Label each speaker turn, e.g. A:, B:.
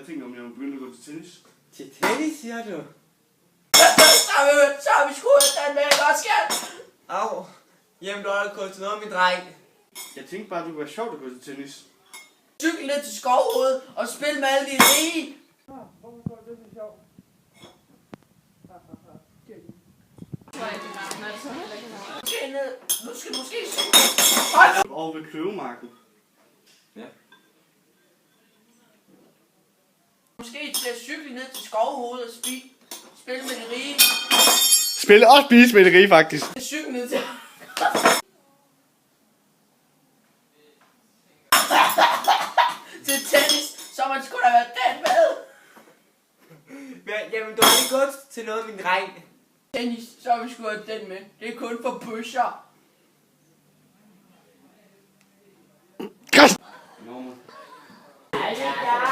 A: jeg tænkt, om jeg må begynde at gå til tennis.
B: Til tennis, siger du?
C: Så har vi sgu den med, godt skat.
B: Au. Jamen, du har da gået til noget, min dreng.
A: Jeg tænkte bare, det kunne være sjovt at gå til tennis.
C: Cykel ned til Skovhoved og spil med alle de rige. Nu skal du måske cykle.
A: Over ved Kløvemarken.
B: Ja.
C: Måske til at cykle ned til Skovhoved og spille med de rige.
A: Spille og spise med det rige, faktisk.
C: Cykle ned til... til tennis, så man skulle da være den med.
B: Jamen, du har ikke gået til noget, min dreng.
C: Tennis, så har vi sgu have den med. Det er kun for bøsser.
A: Nå, man.
C: Ja.